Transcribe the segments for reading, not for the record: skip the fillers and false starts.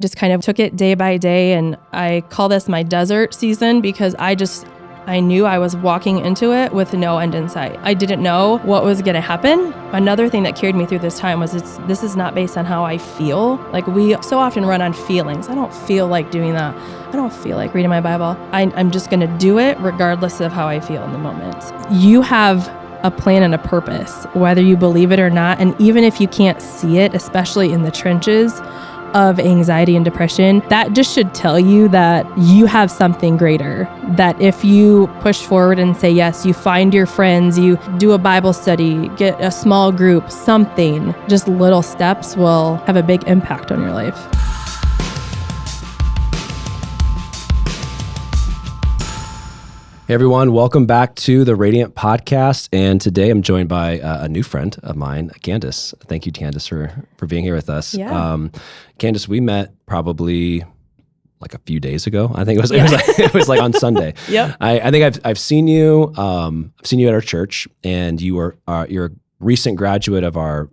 just kind of took it day by day. And I call this my desert season because I knew I was walking into it with no end in sight. I didn't know what was going to happen. Another thing that carried me through this time was this is not based on how I feel. Like, we so often run on feelings. I don't feel like doing that. I don't feel like reading my Bible. I'm just going to do it regardless of how I feel in the moment. You have a plan and a purpose, whether you believe it or not. And even if you can't see it, especially in the trenches of anxiety and depression, that just should tell you that you have something greater. That if you push forward and say yes, you find your friends, you do a Bible study, get a small group, something, just little steps will have a big impact on your life. Hey everyone, welcome back to the Radiant Podcast. And today I'm joined by a new friend of mine, Candace. Thank you, Candace, for being here with us. Yeah. Candace, we met probably like a few days ago. I think it was like on Sunday. Yep. I think I've seen you. I've seen you at our church, and you're a recent graduate of our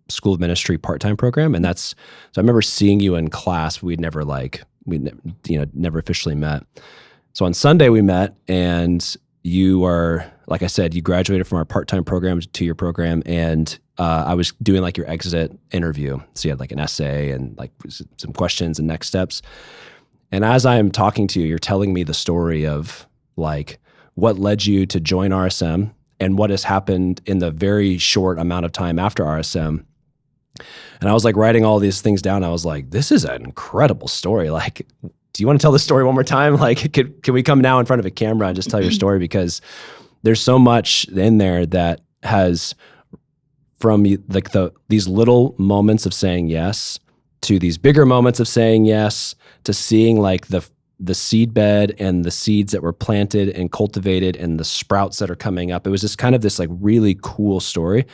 School of Ministry part-time program, and so I remember seeing you in class. We'd never officially met. So on Sunday we met, and you are, like I said, you graduated from our part-time program to your program, and I was doing like your exit interview. So you had like an essay and like some questions and next steps. And as I am talking to you, you're telling me the story of like what led you to join RSM and what has happened in the very short amount of time after RSM. And I was like writing all these things down. I was like, this is an incredible story. Like, do you want to tell the story one more time? Like, can we come now in front of a camera and just tell your story? Because there's so much in there that has, from like these little moments of saying yes to these bigger moments of saying yes, to seeing like the seed bed and the seeds that were planted and cultivated and the sprouts that are coming up. It was just kind of this like really cool story.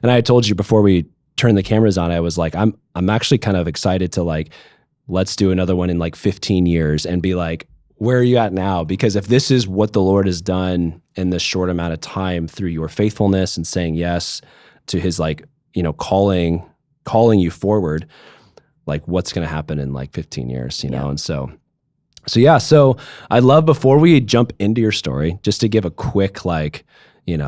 And I had told you before we turned the cameras on, I was like, I'm actually kind of excited to like, let's do another one in like 15 years and be like, where are you at now? Because if this is what the Lord has done in this short amount of time through your faithfulness and saying yes to his like, calling you forward, like what's going to happen in like 15 years, you know? And so I'd love, before we jump into your story, just to give a quick, like, you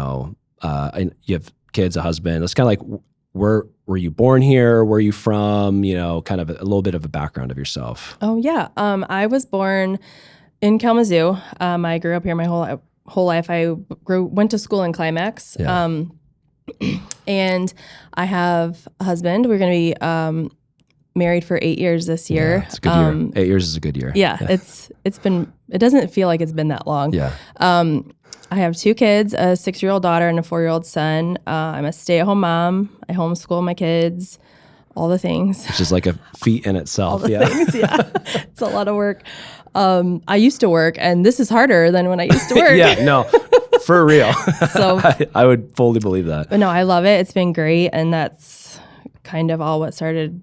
have kids, a husband, it's kind of like, were you born here? Where are you from? Kind of a little bit of a background of yourself. Oh yeah. I was born in Kalamazoo. I grew up here my whole life. I went to school in Climax. Yeah. And I have a husband. We're going to be married for 8 years this year. Yeah, it's a good year. 8 years is a good year. Yeah. It doesn't feel like it's been that long. Yeah. I have 2 kids, a 6-year-old daughter and a 4-year-old son. I'm a stay-at-home mom. I homeschool my kids, all the things. Which is like a feat in itself. All the things, yeah. It's a lot of work. I used to work, and this is harder than when I used to work. Yeah, no, for real. So I would fully believe that. But no, I love it. It's been great, and that's kind of all what started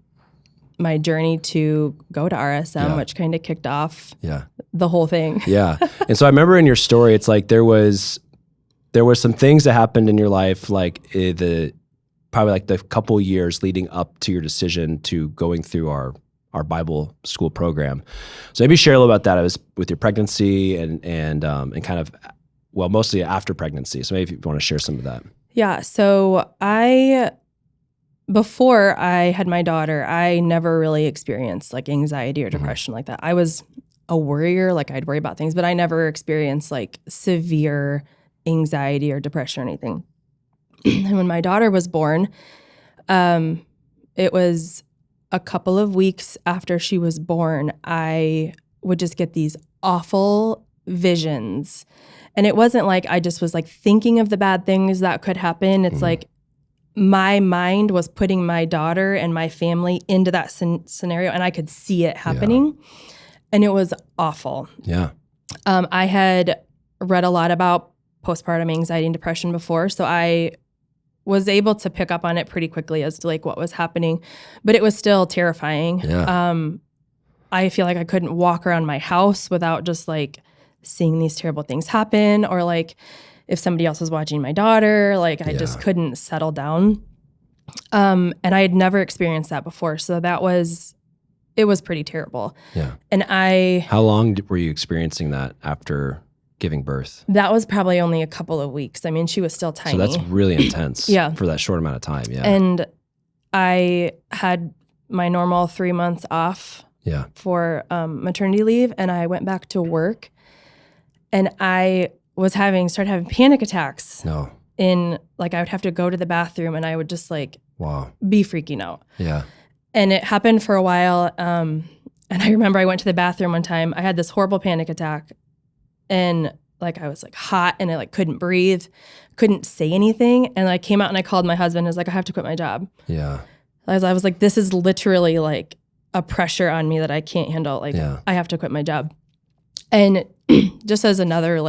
my journey to go to RSM, which kind of kicked off the whole thing. Yeah. And so I remember in your story, it's like there was some things that happened in your life, like probably like the couple years leading up to your decision to going through our Bible school program. So maybe share a little about that. It was with your pregnancy and kind of, well, mostly after pregnancy. So maybe if you want to share some of that. Yeah. So before I had my daughter, I never really experienced like anxiety or depression like that. I was a worrier, like I'd worry about things, but I never experienced like severe anxiety or depression or anything. And when my daughter was born, it was a couple of weeks after she was born, I would just get these awful visions. And it wasn't like I just was like thinking of the bad things that could happen. It's like my mind was putting my daughter and my family into that scenario, and I could see it happening. Yeah. And it was awful. Yeah. I had read a lot about postpartum anxiety and depression before, so I was able to pick up on it pretty quickly as to like what was happening, but it was still terrifying. Yeah. I feel like I couldn't walk around my house without just like seeing these terrible things happen, or like if somebody else was watching my daughter, like I just couldn't settle down. And I had never experienced that before. So that was it was pretty terrible. Yeah. And How long were you experiencing that after giving birth? that was probably only a couple of weeks. I mean, she was still tiny. So that's really intense Yeah. for that short amount of time. Yeah. And I had my normal 3 months off Yeah. for maternity leave, and I went back to work, and I was started having panic attacks. No. I would have to go to the bathroom, and I would just Wow. be freaking out. Yeah. And it happened for a while. And I remember I went to the bathroom one time. I had this horrible panic attack, and I was hot, and I couldn't breathe, couldn't say anything. And I came out and I called my husband. I was like, I have to quit my job. Yeah. I was like, this is literally a pressure on me that I can't handle. I have to quit my job. And just as another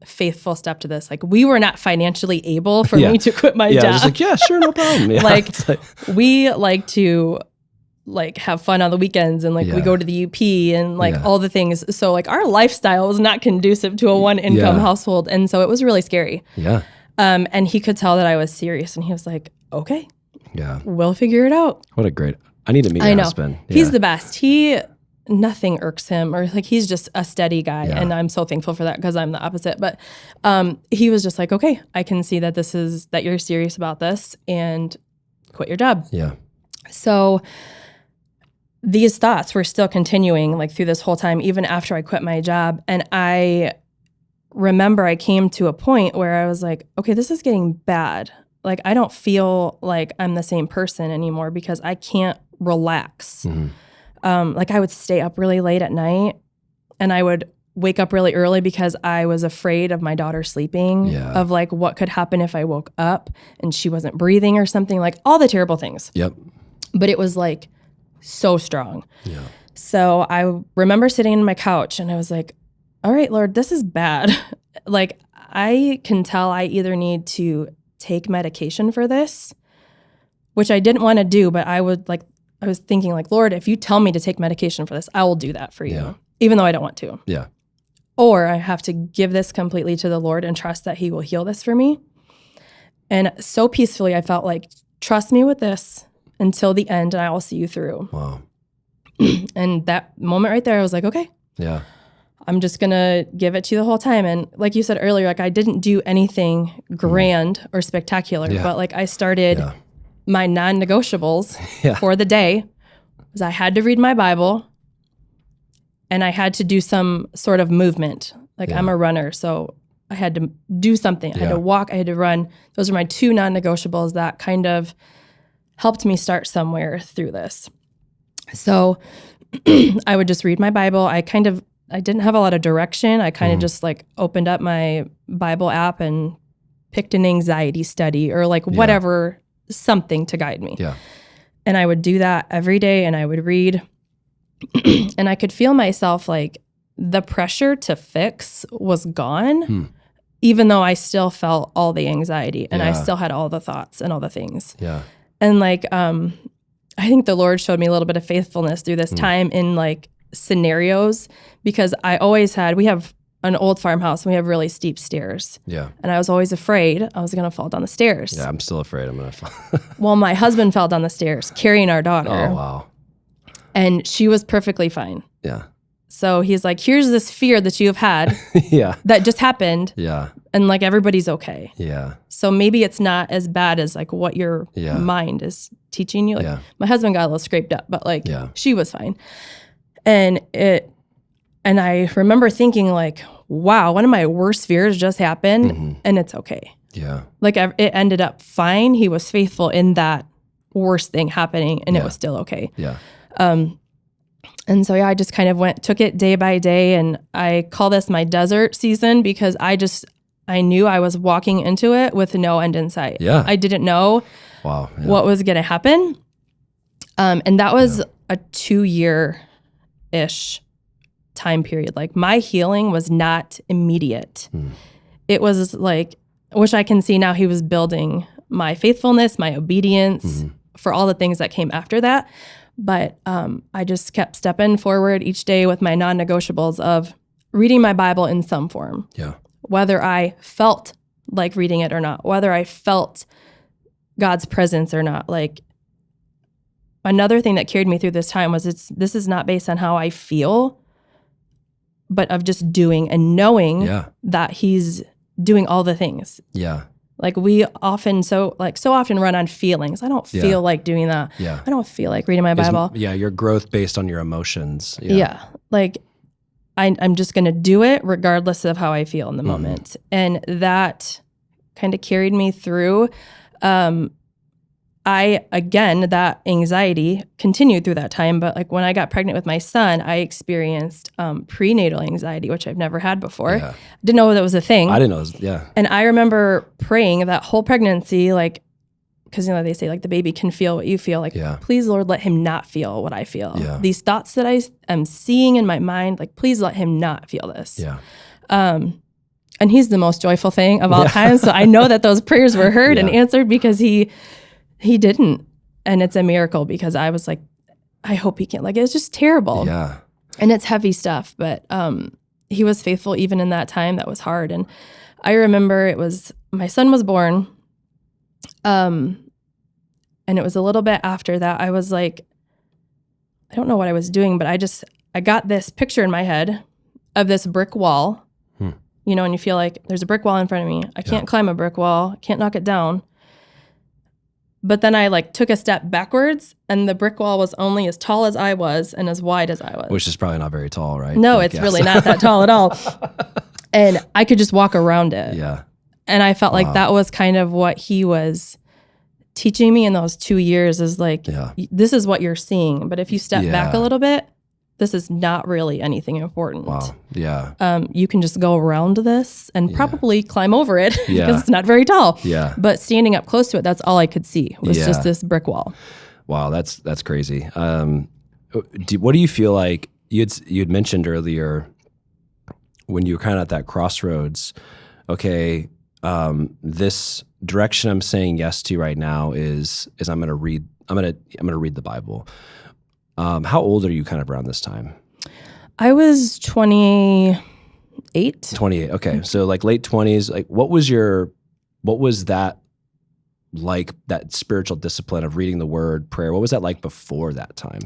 faithful step to this, we were not financially able for me to quit my job. I was like, yeah, sure, no problem. Yeah. We like to have fun on the weekends, and we go to the UP and all the things. So our lifestyle was not conducive to a one income household. And so it was really scary. Yeah. And he could tell that I was serious, and he was like, okay, yeah, we'll figure it out. I need to meet your husband. Yeah. He's the best. Nothing irks him, or he's just a steady guy. And I'm so thankful for that, because I'm the opposite. But he was just like, okay, I can see that that you're serious about this, and quit your job. Yeah. So these thoughts were still continuing through this whole time, even after I quit my job. And I remember I came to a point where I was like, okay, this is getting bad. I don't feel like I'm the same person anymore, because I can't relax. Mm-hmm. I would stay up really late at night, and I would wake up really early because I was afraid of my daughter sleeping, of what could happen if I woke up and she wasn't breathing or something, all the terrible things. Yep. But it was so strong. Yeah. So I remember sitting on my couch, and I was like, all right, Lord, this is bad. I can tell I either need to take medication for this, which I didn't want to do, but I was thinking Lord, if you tell me to take medication for this, I will do that for you, even though I don't want to. Yeah. Or I have to give this completely to the Lord and trust that he will heal this for me. And so peacefully, I felt trust me with this until the end, and I will see you through. Wow. And that moment right there, I was like, okay. Yeah. I'm just going to give it to you the whole time. And like you said earlier, I didn't do anything grand or spectacular, but I started my non-negotiables for the day was I had to read my Bible, and I had to do some sort of movement. I'm a runner, so I had to do something. I had to walk, I had to run. Those are my two non-negotiables that kind of helped me start somewhere through this. So I would just read my Bible. I didn't have a lot of direction. I kind of just opened up my Bible app and picked an anxiety study or whatever, something to guide me. Yeah. And I would do that every day, and I would read. And I could feel myself the pressure to fix was gone, even though I still felt all the anxiety, and I still had all the thoughts and all the things. Yeah. And I think the Lord showed me a little bit of faithfulness through this time in scenarios, because we have an old farmhouse, and we have really steep stairs. Yeah. And I was always afraid I was going to fall down the stairs. Yeah, I'm still afraid I'm going to fall. Well, my husband fell down the stairs carrying our daughter. Oh, wow. And she was perfectly fine. Yeah. So he's like, here's this fear that you have had that just happened. Yeah. And everybody's okay. Yeah. So maybe it's not as bad as what your mind is teaching you. My husband got a little scraped up, but she was fine. And I remember thinking wow, one of my worst fears just happened, and it's okay. Yeah. It ended up fine. He was faithful in that worst thing happening, and it was still okay. Yeah. And so, I just kind of took it day by day, and I call this my desert season, because I knew I was walking into it with no end in sight. Yeah. I didn't know what was going to happen. And that was a 2-year-ish time period. My healing was not immediate. It was which I can see now, he was building my faithfulness, my obedience for all the things that came after that. But I just kept stepping forward each day with my non-negotiables of reading my Bible in some form. Yeah. Whether I felt like reading it or not, whether I felt God's presence or not. another thing that carried me through this time was this is not based on how I feel, but of just doing and knowing that he's doing all the things. Yeah. Like we often so often run on feelings. I don't feel like doing that. Yeah. I don't feel like reading my Bible. Your growth based on your emotions. Yeah. Like I'm just going to do it regardless of how I feel in the moment. And that kind of carried me through. That anxiety continued through that time. But like when I got pregnant with my son, I experienced prenatal anxiety, which I've never had before. Yeah. Didn't know that was a thing. I didn't know. Yeah. And I remember praying that whole pregnancy, like, because they say like the baby can feel what you feel. Like, please, Lord, let him not feel what I feel. Yeah. These thoughts that I am seeing in my mind, like, please let him not feel this. Yeah. And he's the most joyful thing of all time. So I know that those prayers were heard and answered because he didn't. And it's a miracle because I was like, I hope he can't. Like, it's just terrible. Yeah. And it's heavy stuff. But he was faithful even in that time that was hard. And I remember my son was born. And it was a little bit after that, I was like, I don't know what I was doing, but I got this picture in my head of this brick wall, and you feel like there's a brick wall in front of me. I can't climb a brick wall. I can't knock it down. But then I like took a step backwards and the brick wall was only as tall as I was and as wide as I was. Which is probably not very tall, right? No, it's really not that tall at all. And I could just walk around it. Yeah. And I felt like that was kind of what he was teaching me in those 2 years is like, this is what you're seeing. But if you step back a little bit, this is not really anything important. Wow. Yeah. You can just go around this and probably climb over it because it's not very tall. Yeah. But standing up close to it, that's all I could see was just this brick wall. Wow. That's crazy. What do you feel like you'd mentioned earlier when you were kind of at that crossroads, okay, this direction I'm saying yes to right now is I'm going to read the Bible. How old are you kind of around this time? I was 28. 28. Okay. So like late 20s, like what was that like, that spiritual discipline of reading the word, prayer? What was that like before that time?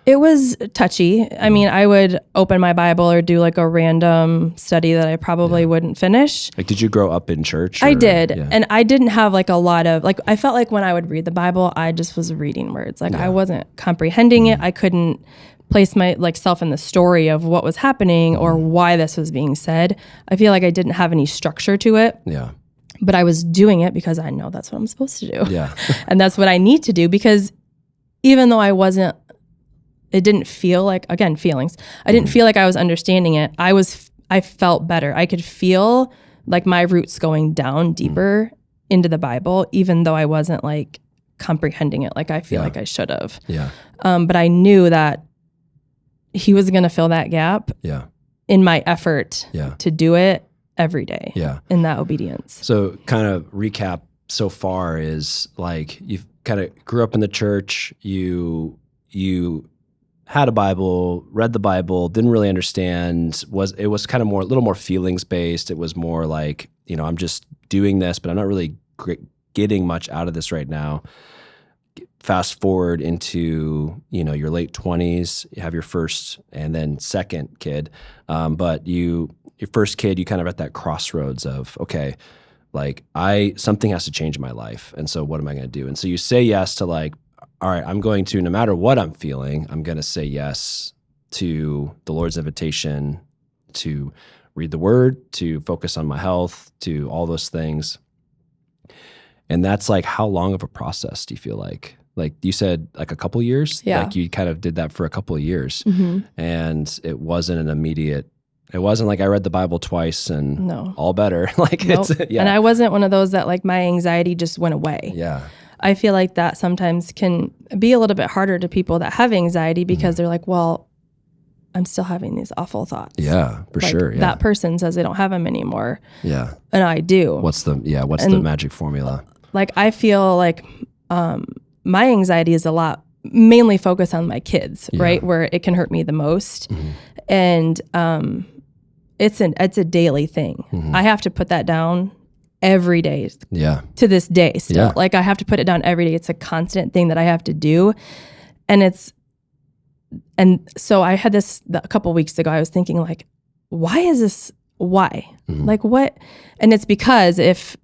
It was touchy. I mean, I would open my Bible or do like a random study that I probably wouldn't finish. Like, did you grow up in church? I did. Yeah. And I didn't have like a lot of, like, I felt like when I would read the Bible, I just was reading words. Like I wasn't comprehending it. I couldn't place my like self in the story of what was happening or why this was being said. I feel like I didn't have any structure to it. Yeah. But I was doing it because I know that's what I'm supposed to do. Yeah. And that's what I need to do because even though it didn't feel like, again, feelings. I didn't feel like I was understanding it. I felt better. I could feel like my roots going down deeper into the Bible, even though I wasn't like comprehending it like I feel like I should have. Yeah. But I knew that he was going to fill that gap in my effort to do it every day in that obedience. So kind of recap so far is like you kind of grew up in the church, you had a Bible, read the Bible, didn't really understand, it was kind of a little more feelings based. It was more like, I'm just doing this, but I'm not really getting much out of this right now. Fast forward into, your late 20s, you have your first and then second kid. But your first kid, you kind of at that crossroads of, okay, like something has to change in my life. And so what am I going to do? And so you say yes to like, all right, I'm going to, no matter what I'm feeling, I'm going to say yes to the Lord's invitation to read the word, to focus on my health, to all those things. And that's like, how long of a process do you feel like? Like you said, like a couple years? Yeah. Like you kind of did that for a couple of years. And it wasn't an immediate, it wasn't like I read the Bible twice and all better. Like nope. And I wasn't one of those that like my anxiety just went away. Yeah. I feel like that sometimes can be a little bit harder to people that have anxiety because they're like, well, I'm still having these awful thoughts. Yeah, for sure. Yeah. That person says they don't have them anymore. Yeah. And I do. What's the magic formula? Like, I feel like my anxiety is mainly focused on my kids, right? Where it can hurt me the most. And it's a daily thing. I have to put that down every day. Yeah. To this day still. Yeah. Like I have to put it down every day. It's a constant thing that I have to do. And so I had this a couple weeks ago, I was thinking like, why is this? Why? Like what? And it's because if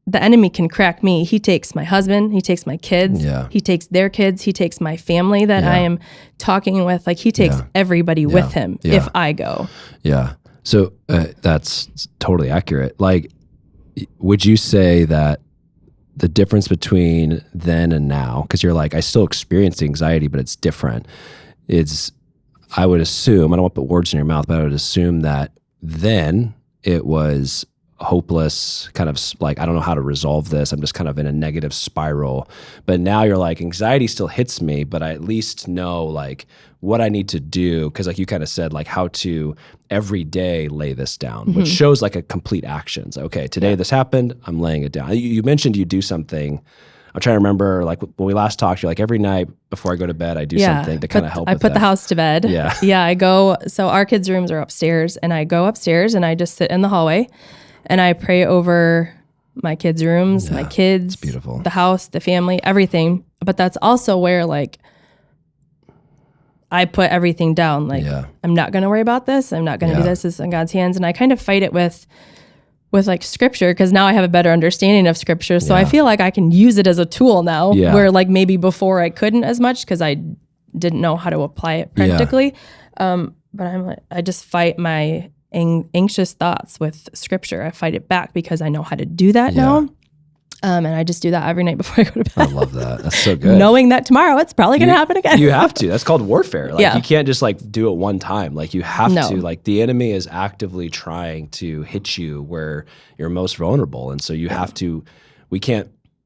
the enemy can crack me, he takes my husband, he takes my kids, he takes their kids, he takes my family that I am talking with. Like he takes everybody with him if I go. Yeah. So that's totally accurate. Like, would you say that the difference between then and now, because you're like, I still experience the anxiety, but it's different. I would assume, I don't want to put words in your mouth, but I would assume that then it was hopeless, kind of like, I don't know how to resolve this. I'm just kind of in a negative spiral. But now you're like, anxiety still hits me, but I at least know like what I need to do. Cause like you kind of said, like how to every day lay this down, which shows like a complete action. So, okay, today this happened, I'm laying it down. You mentioned you do something. I'm trying to remember, like when we last talked, you're like, every night before I go to bed, I do something to kind of help. I put the house to bed. Yeah. Yeah. I go, so our kids' rooms are upstairs, and I go upstairs and I just sit in the hallway and I pray over my kids' rooms, my kids, beautiful. The house, the family, everything. But that's also where like I put everything down. Like I'm not going to worry about this. I'm not going to do this. This is in God's hands. And I kind of fight it with like scripture, because now I have a better understanding of scripture. So I feel like I can use it as a tool now, where like maybe before I couldn't as much because I didn't know how to apply it practically. But I'm like, I just fight my anxious thoughts with scripture. I fight it back because I know how to do that now. And I just do that every night before I go to bed. I love that. That's so good. Knowing that tomorrow it's probably going to happen again. You have to. That's called warfare. Like you can't just like do it one time. Like you have to, like the enemy is actively trying to hit you where you're most vulnerable. And so you have to, you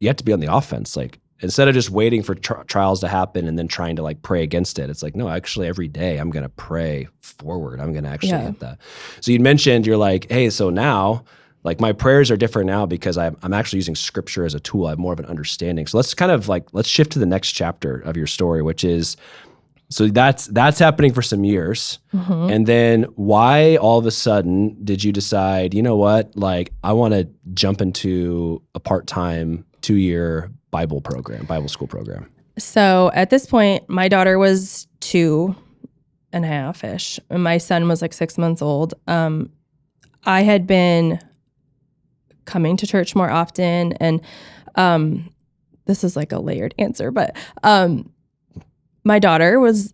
have to be on the offense. Like instead of just waiting for trials to happen and then trying to like pray against it, it's like, no, actually every day I'm going to pray forward. I'm going to actually hit that. So you mentioned, you're like, hey, so now like my prayers are different now because I'm actually using scripture as a tool. I have more of an understanding. So let's kind of like, let's shift to the next chapter of your story, which is, so that's happening for some years. And then why all of a sudden did you decide, you know what, like I want to jump into a part-time 2-year Bible school program? So at this point, my daughter was 2.5-ish, and my son was like 6 months old. I had been coming to church more often, and this is like a layered answer, but my daughter was,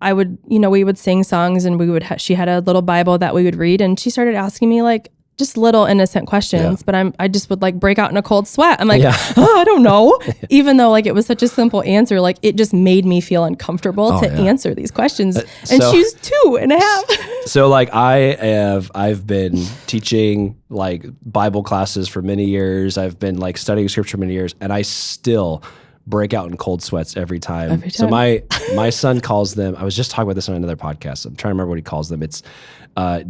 we would sing songs, and she had a little Bible that we would read, and she started asking me like just little innocent questions, but I just would like break out in a cold sweat. I'm like, I don't know. Even though like it was such a simple answer, like it just made me feel uncomfortable to answer these questions. And she's 2.5. So like I've been teaching like Bible classes for many years. I've been like studying scripture for many years, and I still break out in cold sweats every time. So my son calls them, I was just talking about this on another podcast. I'm trying to remember what he calls them. It's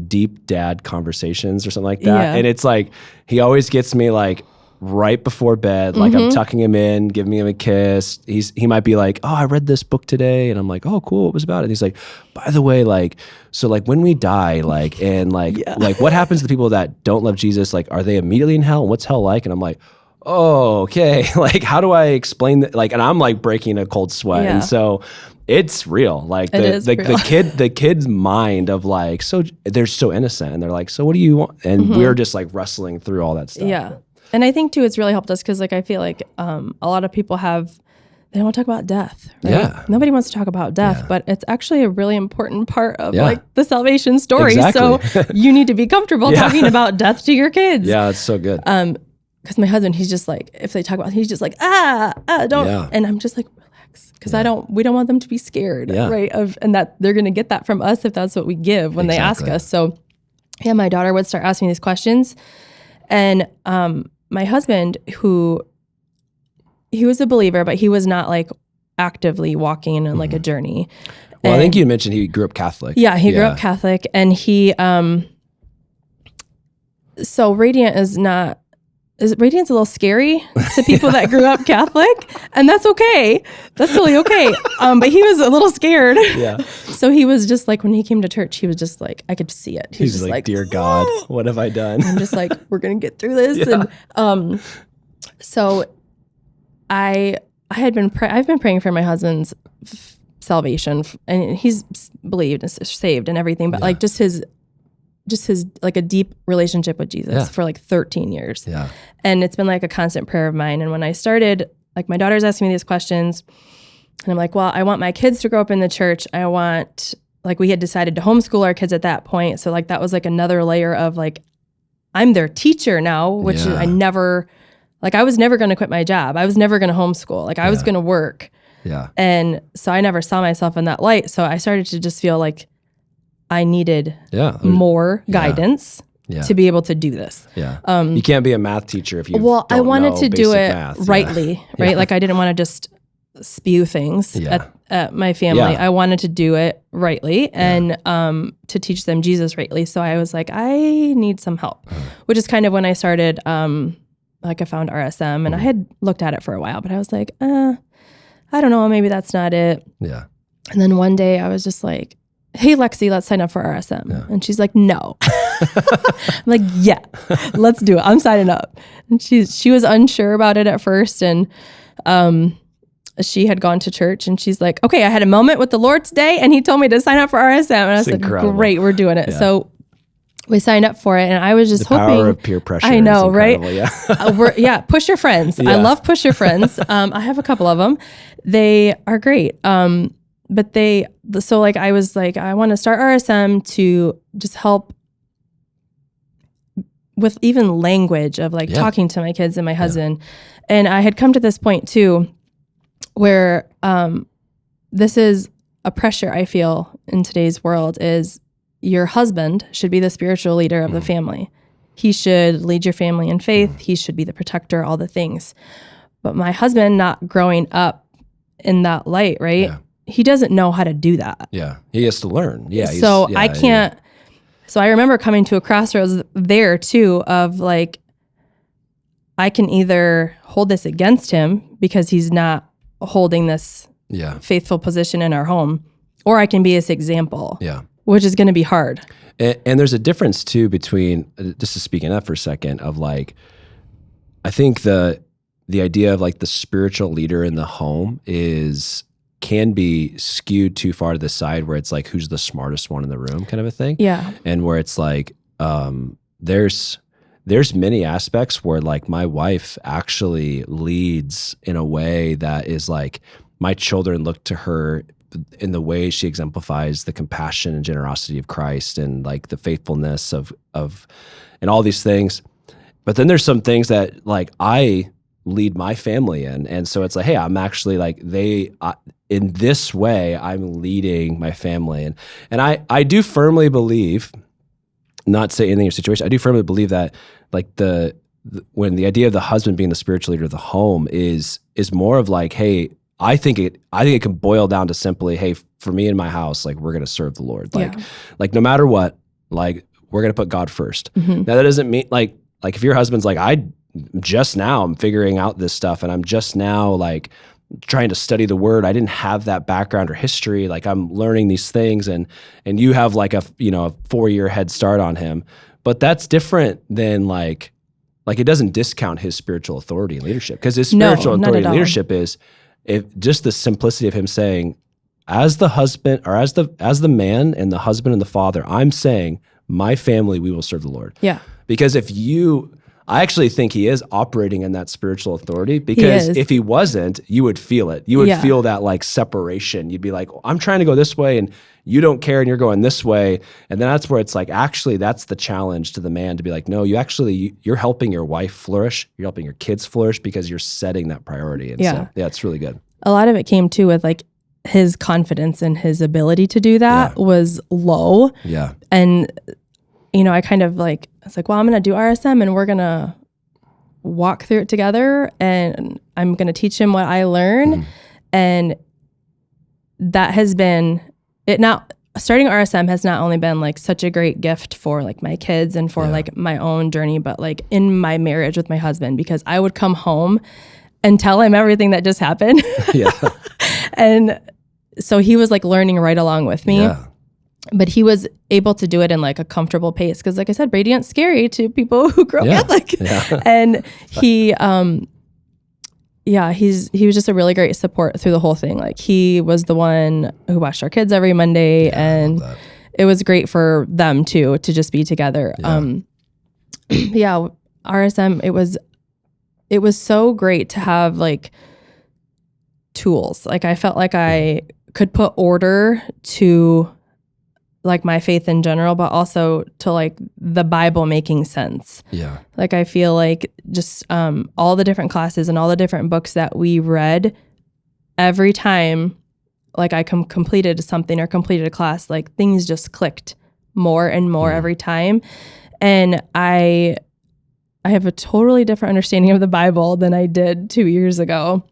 deep dad conversations or something like that. And it's like, he always gets me like right before bed, like I'm tucking him in, giving him a kiss. He might be like, oh, I read this book today. And I'm like, oh, cool. What was about it? And he's like, by the way, like, so like when we die, like, and like, like what happens to the people that don't love Jesus? Like, are they immediately in hell? And what's hell like? And I'm like, oh, okay. Like, how do I explain that? Like, and I'm like breaking a cold sweat. And so it's real. Like the kid's mind of like, so they're so innocent, and they're like, so what do you want? And we're just like wrestling through all that stuff. Yeah. And I think too, it's really helped us because like, I feel like a lot of people they don't want to talk about death. Right? Yeah. Nobody wants to talk about death, but it's actually a really important part of like the salvation story. Exactly. So you need to be comfortable talking about death to your kids. Yeah. That's so good. Because my husband, he's just like, if they talk about, he's just like, don't. Yeah. And I'm just like, relax, because we don't want them to be scared, right? And that they're going to get that from us if that's what we give when they ask us. So, my daughter would start asking these questions, and my husband, he was a believer, but he was not like actively walking in like a journey. Well, I think you mentioned he grew up Catholic. Yeah, he grew up Catholic, and he so Radiant's a little scary to people that grew up Catholic, and that's okay. That's totally okay. But he was a little scared. Yeah. So he was just like, when he came to church, he was just like, I could see it. He's just like, dear God, what have I done? I'm just like, we're going to get through this. Yeah. And so I I've been praying for my husband's salvation, and he's believed and saved and everything, but like just his like a deep relationship with Jesus for like 13 years. Yeah. And it's been like a constant prayer of mine. And when I started, like my daughter's asking me these questions and I'm like, well, I want my kids to grow up in the church. I want, like we had decided to homeschool our kids at that point. So like that was like another layer of like, I'm their teacher now, which is, I was never going to quit my job. I was never going to homeschool. Like I was going to work. Yeah. And so I never saw myself in that light. So I started to just feel like I needed more guidance to be able to do this. Yeah. You can't be a math teacher if you I wanted to do it math. rightly, right? Like I didn't want to just spew things at my family. I wanted to do it rightly and to teach them Jesus rightly. So I was like, I need some help, which is kind of when I started, like I found RSM and I had looked at it for a while, but I was like, I don't know, maybe that's not it. Yeah. And then one day I was just like, hey, Lexi, let's sign up for RSM. Yeah. And she's like, no. I'm like, yeah, let's do it. I'm signing up. And she was unsure about it at first. And she had gone to church and she's like, okay, I had a moment with the Lord today and he told me to sign up for RSM. And I said, great, we're doing it. Yeah. So we signed up for it and I was just hoping. The power of peer pressure. I know, right? Yeah. Push your friends. Yeah. I love push your friends. I have a couple of them. They are great. But so like, I was like, I want to start RSM to just help with even language of like talking to my kids and my husband. And I had come to this point too, where this is a pressure I feel in today's world is your husband should be the spiritual leader of the family. He should lead your family in faith. He should be the protector, all the things. But my husband, not growing up in that light, right? Yeah. He doesn't know how to do that. Yeah. He has to learn. Yeah. So I can't. Yeah. So I remember coming to a crossroads there too of like, I can either hold this against him because he's not holding this faithful position in our home, or I can be his example, which is going to be hard. And there's a difference too between, just to speak in that for a second, of like, I think the idea of like the spiritual leader in the home can be skewed too far to the side where it's like, who's the smartest one in the room kind of a thing. Yeah. And where it's like, there's many aspects where like my wife actually leads in a way that is like, my children look to her in the way she exemplifies the compassion and generosity of Christ and like the faithfulness of and all these things. But then there's some things that like I lead my family in. And so it's like, hey, I'm actually like in this way, I'm leading my family. And I do firmly believe, not say anything in your situation, I do firmly believe that like when the idea of the husband being the spiritual leader of the home is more of like, hey, I think it can boil down to simply, hey, for me and my house, like we're going to serve the Lord. Like no matter what, like we're going to put God first. Mm-hmm. Now that doesn't mean like if your husband's like, I'm figuring out this stuff and I'm just now like trying to study the word. I didn't have that background or history. Like I'm learning these things and you have like a 4-year head start on him. But that's different than like it doesn't discount his spiritual authority and leadership, because his spiritual authority and leadership is just the simplicity of him saying, as the husband or as the man and the husband and the father, I'm saying my family, we will serve the Lord. Yeah. Because I actually think he is operating in that spiritual authority, because if he wasn't, you would feel it. You would feel that like separation. You'd be like, I'm trying to go this way and you don't care and you're going this way. And then that's where it's like, actually, that's the challenge to the man to be like, no, you're helping your wife flourish. You're helping your kids flourish because you're setting that priority. And so, it's really good. A lot of it came too with like his confidence in his ability to do that was low. Yeah. And I kind of like, it's like, well, I'm going to do RSM and we're going to walk through it together and I'm going to teach him what I learn. Mm-hmm. And that has been it. Now, starting RSM has not only been like such a great gift for like my kids and for like my own journey, but like in my marriage with my husband, because I would come home and tell him everything that just happened. Yeah. And so he was like learning right along with me. Yeah. But he was able to do it in like a comfortable pace. Because like I said, Radiant's scary to people who grow up Catholic. Yeah. And he, Yeah, he was just a really great support through the whole thing. Like he was the one who watched our kids every Monday, and it was great for them too to just be together. Yeah, RSM, it was so great to have like tools. Like I felt like I could put order to like my faith in general, but also to like the Bible making sense. Yeah. Like I feel like just all the different classes and all the different books that we read, every time like I completed something or completed a class, like things just clicked more and more every time. And I have a totally different understanding of the Bible than I did 2 years ago.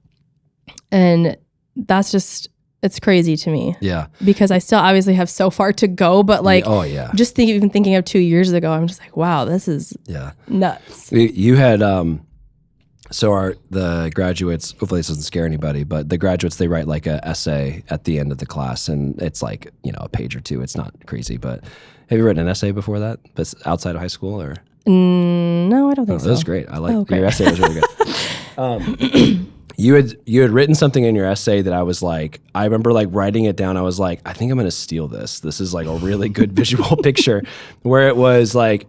And that's just, it's crazy to me. Yeah. Because I still obviously have so far to go, but like, just even thinking of 2 years ago, I'm just like, wow, this is nuts. You had, so the graduates, hopefully this doesn't scare anybody, but the graduates, they write like an essay at the end of the class, and it's like, a page or two. It's not crazy, but have you written an essay before that? That's outside of high school, or? No, I don't think so. That was great. I like your essay was really good. You had written something in your essay that I was like, I remember like writing it down. I was like, I think I'm going to steal this. This is like a really good visual picture, where it was like,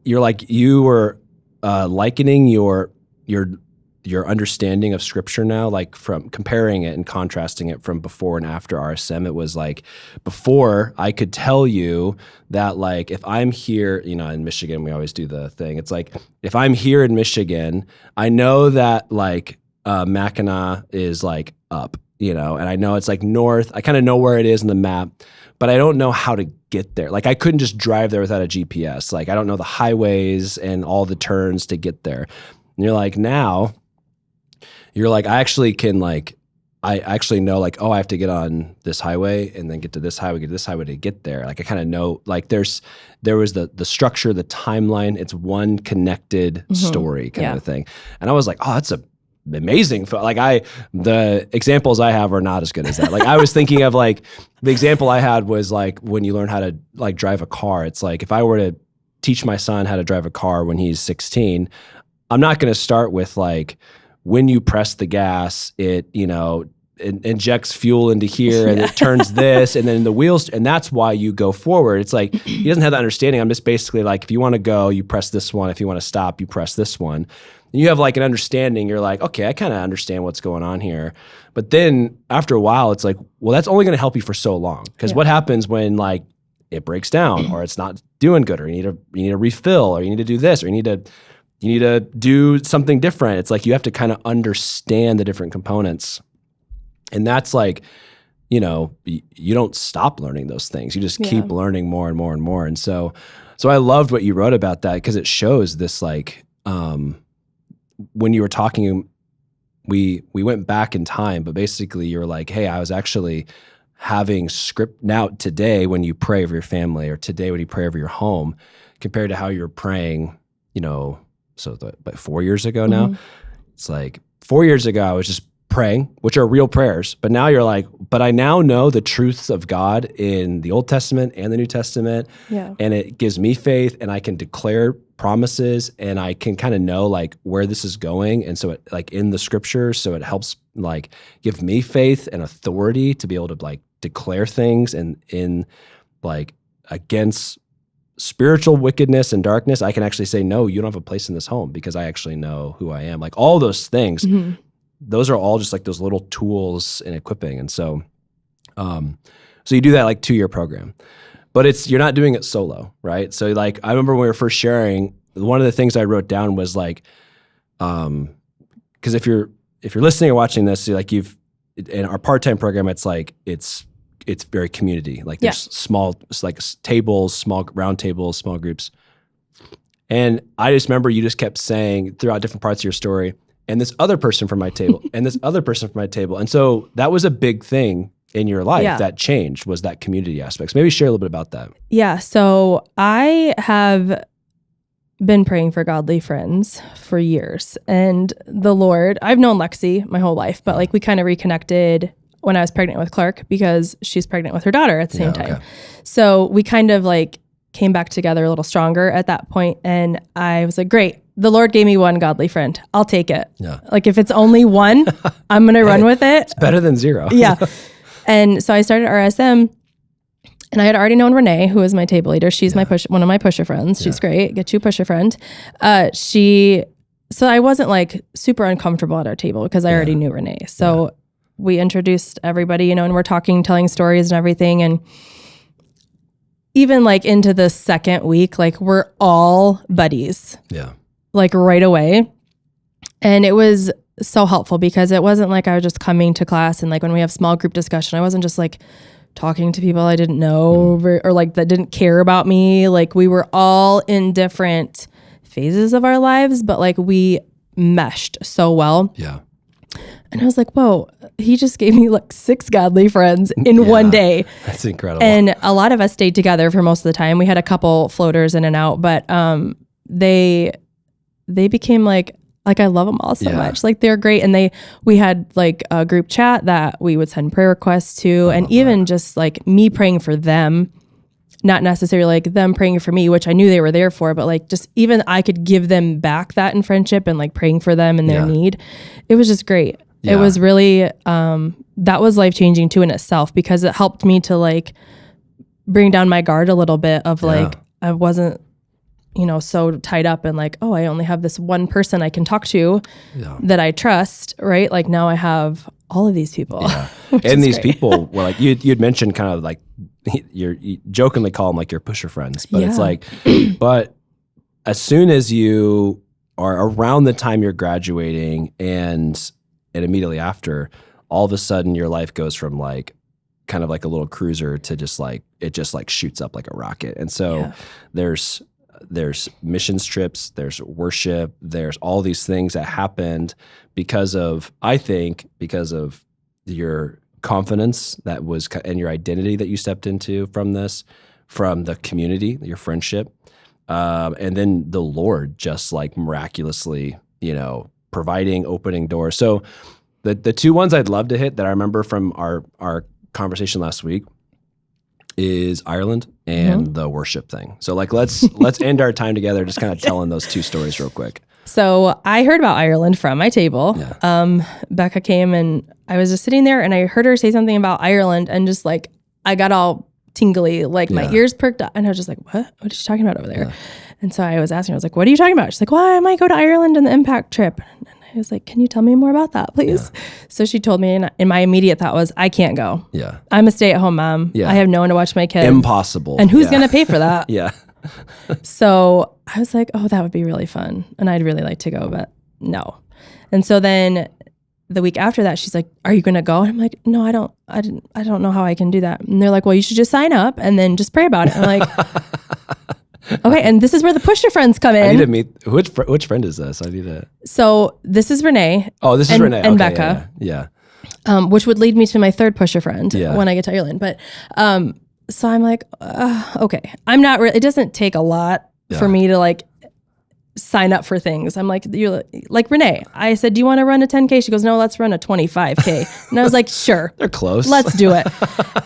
you were likening your understanding of scripture now, like from comparing it and contrasting it from before and after RSM. It was like, before I could tell you that like, if I'm here, in Michigan, we always do the thing. It's like, if I'm here in Michigan, I know that like, Mackinac is like up, and I know it's like north. I kind of know where it is in the map, but I don't know how to get there. Like I couldn't just drive there without a GPS. Like I don't know the highways and all the turns to get there. And you're like, now you're like, I actually know like, oh, I have to get on this highway and then get to this highway to get there. Like I kind of know, like there was the structure, the timeline. It's one connected story kind of a thing. And I was like, oh, that's amazing. Like the examples I have are not as good as that. Like I was thinking of like, the example I had was like, when you learn how to like drive a car, it's like, if I were to teach my son how to drive a car when he's 16, I'm not going to start with like, when you press the gas, it, it injects fuel into here and it turns this, and then the wheels, and that's why you go forward. It's like, he doesn't have that understanding. I'm just basically like, if you want to go, you press this one. If you want to stop, you press this one. And you have like an understanding. You're like, okay, I kind of understand what's going on here. But then after a while, it's like, well, that's only going to help you for so long. Because what happens when like it breaks down, or it's not doing good, or you need to refill, or you need to do this, or you need to do something different. It's like, you have to kind of understand the different components. And that's like, you don't stop learning those things. You just keep learning more and more and more. And so I loved what you wrote about that, because it shows this like, when you were talking, we went back in time, but basically you were like, hey, I was actually having script now today when you pray over your family, or today when you pray over your home, compared to how you were praying, but 4 years ago now. It's like 4 years ago, I was just praying, which are real prayers. But now you're like, but I now know the truths of God in the Old Testament and the New Testament. Yeah. And it gives me faith, and I can declare promises, and I can kind of know like where this is going. And so it like in the scripture, so it helps like give me faith and authority to be able to like declare things, and in like against spiritual wickedness and darkness, I can actually say, no, you don't have a place in this home, because I actually know who I am. Like all those things, those are all just like those little tools and equipping. And so, so you do that like 2-year program, but you're not doing it solo, right? So like, I remember when we were first sharing, one of the things I wrote down was like, cause if you're listening or watching this, like in our part-time program, it's like, it's very community. Like there's small, like tables, small round tables, small groups. And I just remember you just kept saying throughout different parts of your story, and this other person from my table, and this other person from my table. And so that was a big thing in your life that changed, was that community aspect. So maybe share a little bit about that. Yeah. So I have been praying for godly friends for years, and the Lord, I've known Lexi my whole life, but like we kind of reconnected when I was pregnant with Clark, because she's pregnant with her daughter at the same time. Okay. So we kind of like came back together a little stronger at that point. And I was like, great, the Lord gave me one godly friend. I'll take it. Yeah. Like if it's only one, I'm going to run with it. It's better than zero. Yeah. And so I started RSM, and I had already known Renee, who is my table leader. She's one of my pusher friends. She's great. Get you a pusher friend. So I wasn't like super uncomfortable at our table because I already knew Renee. So we introduced everybody, and we're talking, telling stories and everything. And even like into the second week, like we're all buddies. Yeah. Like right away. And it was so helpful because it wasn't like I was just coming to class and like when we have small group discussion, I wasn't just like talking to people I didn't know or like that didn't care about me. Like we were all in different phases of our lives, but like we meshed so well. Yeah. And I was like, whoa, he just gave me like 6 godly friends in one day. That's incredible. And a lot of us stayed together for most of the time. We had a couple floaters in and out, but they became like I love them all so much. Like they're great. And we had like a group chat that we would send prayer requests to, and even just like me praying for them, not necessarily like them praying for me, which I knew they were there for, but like just even I could give them back that in friendship and like praying for them and their need. It was just great. Yeah. It was really, that was life-changing too in itself because it helped me to like bring down my guard a little bit of like, I wasn't, so tied up and like, oh, I only have this one person I can talk to that I trust, right? Like now I have all of these people. Yeah. And these people were like, you'd mentioned kind of like, you jokingly call them like your pusher friends, but it's like, but as soon as you are around the time you're graduating and immediately after, all of a sudden your life goes from like kind of like a little cruiser to just like, it just like shoots up like a rocket. And so there's missions trips, there's worship, there's all these things that happened because of your confidence that was, and your identity that you stepped into from the community, your friendship. And then the Lord just like miraculously, providing, opening doors. So the 2 ones I'd love to hit that I remember from our conversation last week is Ireland and the worship thing. So like, let's end our time together just kind of telling those 2 stories real quick. So I heard about Ireland from my table. Yeah. Becca came and I was just sitting there and I heard her say something about Ireland and just like, I got all tingly, like my ears perked up and I was just like, what is she talking about over there? Yeah. And so I was asking her, I was like, what are you talking about? She's like, well, I might go to Ireland on the impact trip. And I was like, can you tell me more about that, please? Yeah. So she told me, and my immediate thought was, I can't go. Yeah. I'm a stay-at-home mom. Yeah. I have no one to watch my kids. Impossible. And who's going to pay for that? Yeah. So I was like, oh, that would be really fun. And I'd really like to go, but no. And so then the week after that, she's like, are you going to go? And I'm like, no, I don't know how I can do that. And they're like, well, you should just sign up and then just pray about it. I'm like, okay. And this is where the pusher friends come in. I need to meet, which friend is this? I need to. So this is Renee. Oh, this is Renee. And okay, Becca. Yeah. Which would lead me to my 3rd pusher friend when I get to Ireland. But, so I'm like, okay, I'm not really, it doesn't take a lot for me to like sign up for things. I'm like, you're like Renee. I said, do you want to run a 10K? She goes, no, let's run a 25K. And I was like, sure. They're close. Let's do it.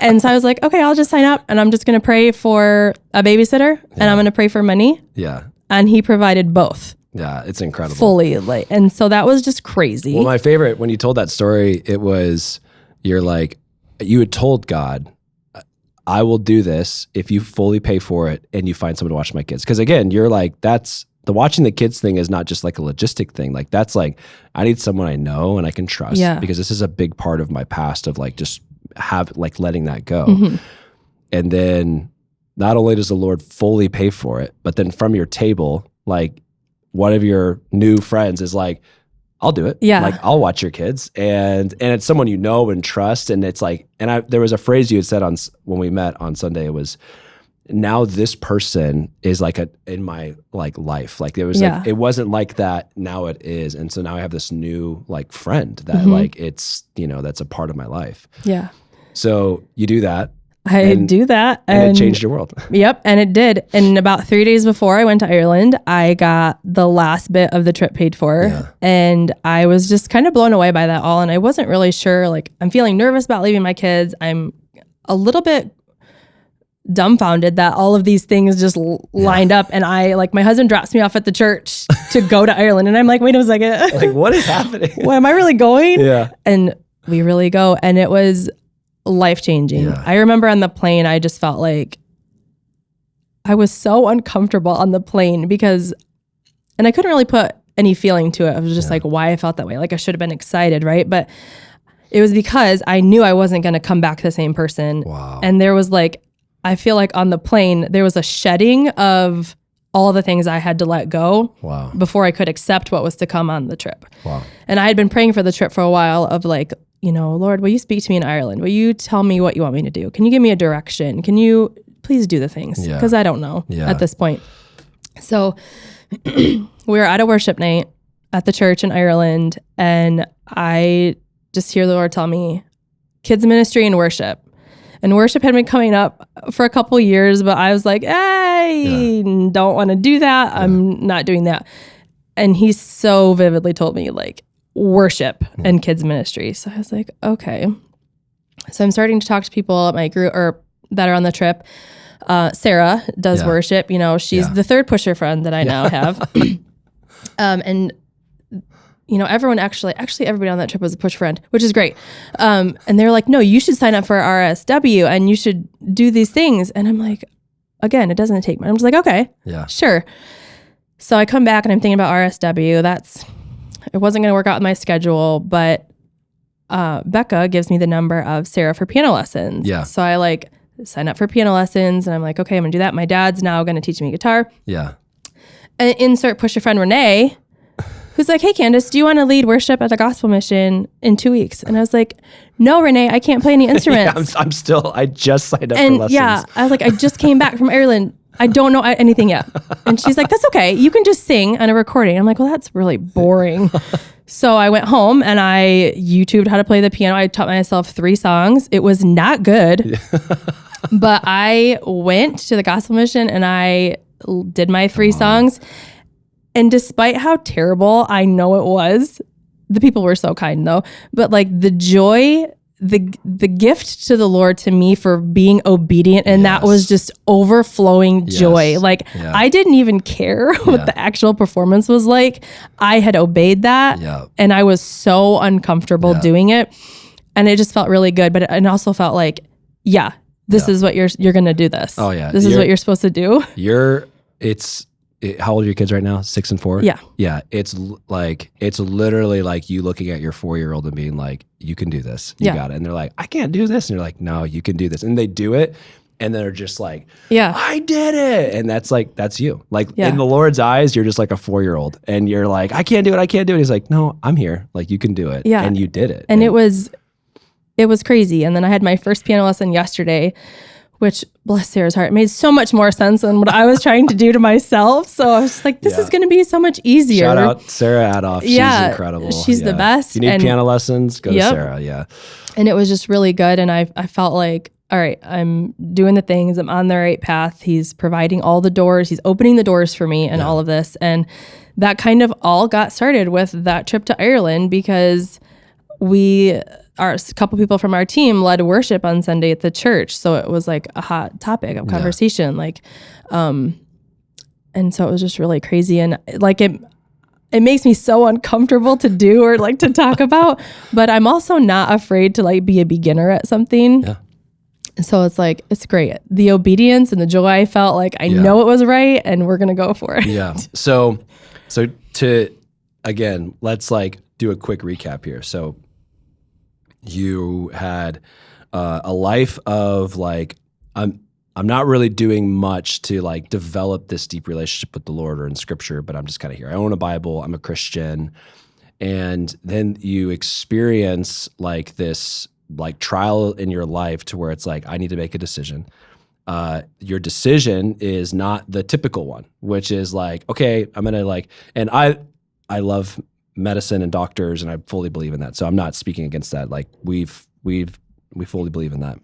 And so I was like, okay, I'll just sign up and I'm just going to pray for a babysitter and I'm going to pray for money. Yeah. And he provided both. Yeah, it's incredible. Fully. Like, and so that was just crazy. Well, my favorite, when you told that story, it was, you're like, you had told God, I will do this if you fully pay for it and you find someone to watch my kids. Because again, you're like, that's the watching the kids thing is not just like a logistic thing. Like that's like, I need someone I know and I can trust because this is a big part of my past of like, just letting that go. Mm-hmm. And then not only does the Lord fully pay for it, but then from your table, like one of your new friends is like, I'll do it. Yeah. Like I'll watch your kids and it's someone you know and trust. And it's like, there was a phrase you had said when we met on Sunday, it was, now this person is like in my like life. Like there was like, it wasn't like that. Now it is. And so now I have this new like friend that like, it's, that's a part of my life. Yeah. So you do that. I do that. And it changed your world. Yep. And it did. And about 3 days before I went to Ireland, I got the last bit of the trip paid for. Yeah. And I was just kind of blown away by that all. And I wasn't really sure, like I'm feeling nervous about leaving my kids. I'm a little bit dumbfounded that all of these things just lined up. And my husband drops me off at the church to go to Ireland. And I'm like, wait a second. Like, what is happening? Well, am I really going? Yeah. And we really go. And it was life-changing. Yeah. I remember on the plane, I just felt like I was so uncomfortable on the plane because, and I couldn't really put any feeling to it. I was just like, why I felt that way. Like I should have been excited, right? But it was because I knew I wasn't going to come back the same person. Wow. And there was like, I feel like on the plane, there was a shedding of all the things I had to let go before I could accept what was to come on the trip. Wow. And I had been praying for the trip for a while of like, you know, Lord, will you speak to me in Ireland? Will you tell me what you want me to do? Can you give me a direction? Can you please do the things? Because I don't know at this point. So we were at a worship night at the church in Ireland, and I just hear the Lord tell me, kids ministry and worship. And worship had been coming up for a couple years, but I was like, I don't want to do that. I'm not doing that. And he so vividly told me like worship and kids ministry. So I was like, okay. So I'm starting to talk to people at my group or that are on the trip. Sarah does worship. You know, she's the third pusher friend that I now have. And you know, everyone actually everybody on that trip was a push friend, which is great. And they're like, no, you should sign up for RSW and you should do these things. And I'm like, again, it doesn't take much. I'm just like, okay, sure. So I come back and I'm thinking about RSW. It wasn't going to work out with my schedule, but Becca gives me the number of Sarah for piano lessons. Yeah. So I like sign up for piano lessons and I'm like, okay, I'm gonna do that. My dad's now going to teach me guitar. Yeah. And insert pusher friend Renee, who's like, hey, Candace, do you want to lead worship at the gospel mission in 2 weeks? And I was like, no, Renee, I can't play any instruments. I just signed up for lessons. Yeah, I was like, I just came back from Ireland. I don't know anything yet. And she's like, that's okay. You can just sing on a recording. I'm like, well, that's really boring. So I went home and I YouTubed how to play the piano. I taught myself 3 songs. It was not good, but I went to the gospel mission and I did my 3 songs. And despite how terrible I know it was, the people were so kind though, but like the joy, the gift to the Lord to me for being obedient. And that was just overflowing joy. Like I didn't even care what the actual performance was like. I had obeyed that and I was so uncomfortable doing it. And it just felt really good. But it also felt like, this is what you're going to do this. Oh yeah. This is what you're supposed to do. How old are your kids right now? 6 and 4? Yeah. Yeah. It's literally like you looking at your 4-year-old and being like, you can do this. You got it. And they're like, I can't do this. And you're like, no, you can do this. And they do it. And they're just like, I did it. And that's you. Like in the Lord's eyes, you're just like a 4-year-old. And you're like, I can't do it. He's like, no, I'm here. Like you can do it. Yeah. And you did it. And it was crazy. And then I had my first piano lesson yesterday, which, bless Sarah's heart, made so much more sense than what I was trying to do to myself. So I was just like, this is going to be so much easier. Shout out Sarah Adolph. She's incredible. She's the best. If you need piano lessons, go to Sarah. Yeah. And it was just really good. And I felt like, all right, I'm doing the things. I'm on the right path. He's providing all the doors. He's opening the doors for me and all of this. And that kind of all got started with that trip to Ireland because a couple people from our team led worship on Sunday at the church. So it was like a hot topic of conversation. Like, and so it was just really crazy. And like, it makes me so uncomfortable to do or like to talk about, but I'm also not afraid to like be a beginner at something. Yeah. So it's like, it's great. The obedience and the joy I felt like I know it was right and we're going to go for it. Yeah. So again, let's like do a quick recap here. So you had a life of like, I'm not really doing much to like develop this deep relationship with the Lord or in scripture, but I'm just kind of here. I own a Bible. I'm a Christian. And then you experience like this like trial in your life to where it's like, I need to make a decision. Your decision is not the typical one, which is like, okay, I'm going to like, and I love medicine and doctors, and I fully believe in that. So I'm not speaking against that. Like we fully believe in that.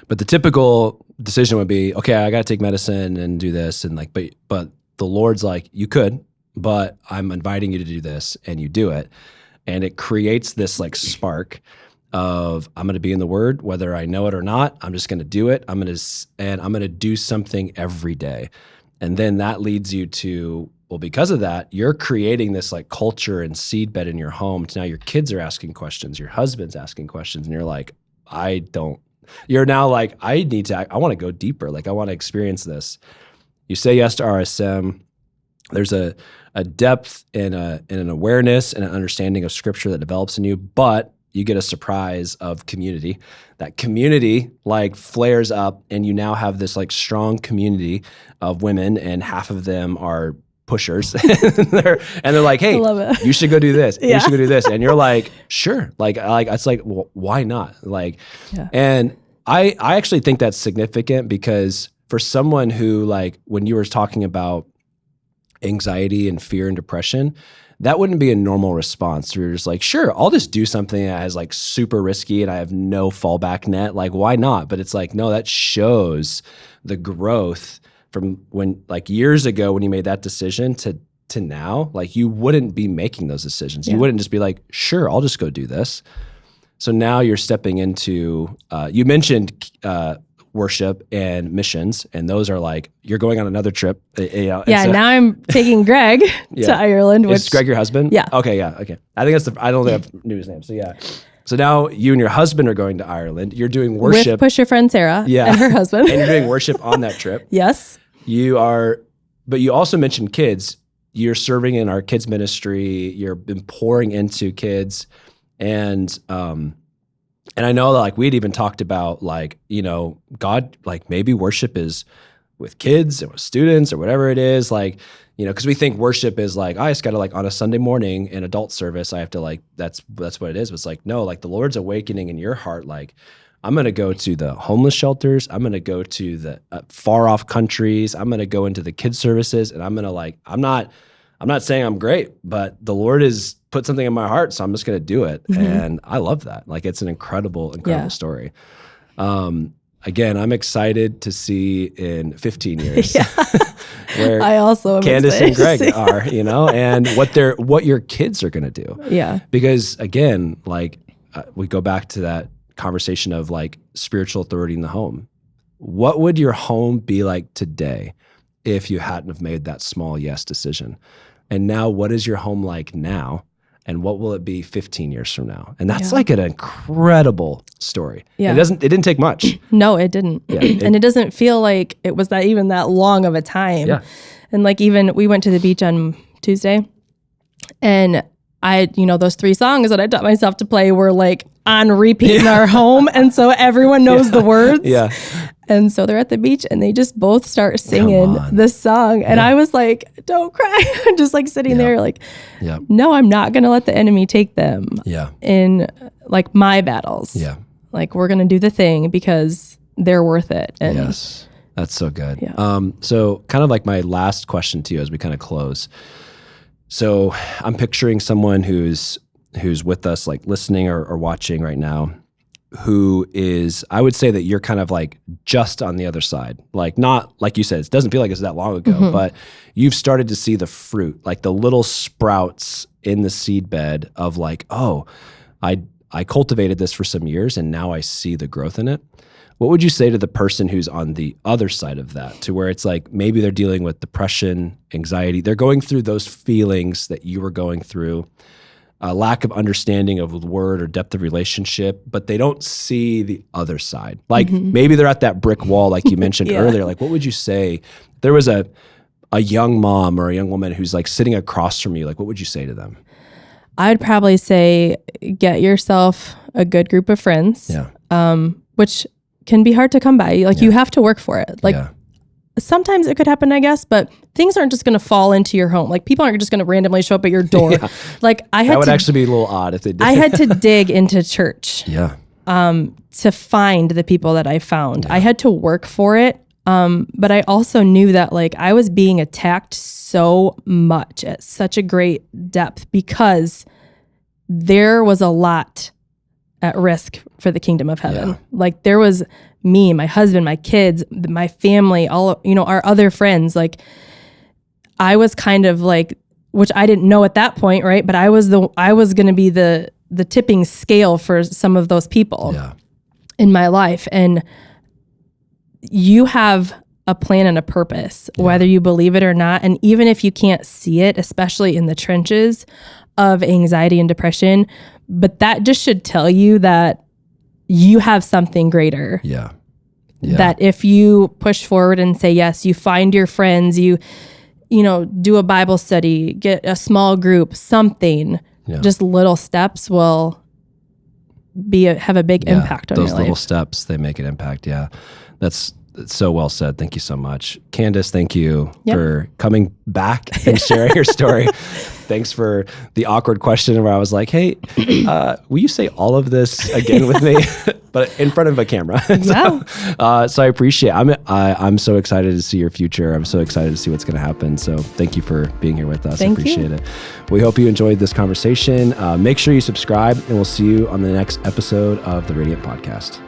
But the typical decision would be, okay, I got to take medicine and do this, and like, but the Lord's like, you could, but I'm inviting you to do this, and you do it, and it creates this like spark of I'm going to be in the Word, whether I know it or not. I'm just going to do it. I'm going to do something every day. And then that leads you to well, because of that, you're creating this like culture and seedbed in your home. Now your kids are asking questions, your husband's asking questions, and you're like, you're now like, I want to go deeper. Like I want to experience this. You say yes to RSM. There's a depth and an awareness and an understanding of scripture that develops in you, but you get a surprise of community. That community like flares up, and you now have this like strong community of women, and half of them are pushers. and they're like, hey, you should go do this. You should go do this. And you're like, sure. Like it's like, well, why not? Like, and I actually think that's significant, because for someone who, like, when you were talking about anxiety and fear and depression, that wouldn't be a normal response. You're just like, sure, I'll just do something that is like super risky and I have no fallback net. Like, why not? But it's like, no, that shows the growth from when, like, years ago when you made that decision to now. Like, you wouldn't be making those decisions. You wouldn't just be like, sure, I'll just go do this. So now you're stepping into, you mentioned worship and missions, and those are like, you're going on another trip. Now I'm taking Greg to Ireland. Is Greg your husband? Yeah. Okay, okay. I think I don't think I knew his name. So yeah. So now you and your husband are going to Ireland. You're doing worship. With Push Your Friend Sarah and her husband. And you're doing worship on that trip. Yes. You are, but you also mentioned kids. You're serving in our kids ministry. You're been pouring into kids. And I know that, like, we'd even talked about, like, you know, God, like, maybe worship is with kids and with students or whatever it is, like, you know, because we think worship is like, I just got to, like, on a Sunday morning in adult service, I have to, like, that's what it is. But it's like, no, like, the Lord's awakening in your heart, like, I'm going to go to the homeless shelters. I'm going to go to the far off countries. I'm going to go into the kids services, and I'm going to, like, I'm not saying I'm great, but the Lord has put something in my heart, so I'm just going to do it. Mm-hmm. And I love that. Like, it's an incredible story. Again, I'm excited to see in 15 years where I also am Candace and Greg are, you know, and what your kids are going to do. Yeah. Because again, like, we go back to that conversation of, like, spiritual authority in the home. What would your home be like today if you hadn't have made that small yes decision? And now, what is your home like now? And what will it be 15 years from now? And that's like an incredible story. Yeah. It didn't take much. No, it didn't. Yeah, and it doesn't feel like it was even that long of a time. Yeah. And, like, even we went to the beach on Tuesday, and those 3 songs that I taught myself to play were, like, on repeat in our home. And so everyone knows the words. Yeah. And so they're at the beach and they just both start singing this song. And I was like, don't cry. I'm just, like, sitting there like, no, I'm not going to let the enemy take them in, like, my battles. Yeah. Like, we're going to do the thing because they're worth it. And yes. That's so good. Yeah. So kind of like my last question to you as we kind of close. So I'm picturing someone who's with us, like, listening or watching right now, who is, I would say that you're kind of, like, just on the other side. Like, not, like you said, it doesn't feel like it's that long ago, but you've started to see the fruit, like the little sprouts in the seed bed of, like, oh, I cultivated this for some years and now I see the growth in it. What would you say to the person who's on the other side of that, to where it's like, maybe they're dealing with depression, anxiety, they're going through those feelings that you were going through, a lack of understanding of the word or depth of relationship, but they don't see the other side. Like, maybe they're at that brick wall, like you mentioned earlier. Like, what would you say? If there was a young mom or a young woman who's, like, sitting across from you, like, what would you say to them? I'd probably say, get yourself a good group of friends, which can be hard to come by. Like, you have to work for it. Like, sometimes it could happen, I guess, but things aren't just going to fall into your home. Like, people aren't just going to randomly show up at your door. Like, that would actually be a little odd if they did. I had to dig into church to find the people that I found. I had to work for it. But I also knew that, like, I was being attacked so much at such a great depth because there was a lot at risk for the kingdom of heaven. Yeah. Like, there was me, my husband, my kids, my family, all, our other friends. Like, I was kind of like, which I didn't know at that point, right? But I was going to be the tipping scale for some of those people in my life. And you have a plan and a purpose, whether you believe it or not. And even if you can't see it, especially in the trenches of anxiety and depression, but that just should tell you that you have something greater. Yeah. That if you push forward and say yes, you find your friends, you do a Bible study, get a small group, something, just little steps will have a big impact on your life. Those little steps, they make an impact. Yeah. That's so well said. Thank you so much. Candace, thank you for coming back and sharing your story. Thanks for the awkward question where I was like, hey, will you say all of this again with me? But in front of a camera. So I appreciate it. I'm so excited to see your future. I'm so excited to see what's going to happen. So thank you for being here with us. I appreciate it. We hope you enjoyed this conversation. Make sure you subscribe, and we'll see you on the next episode of the Radiant Podcast.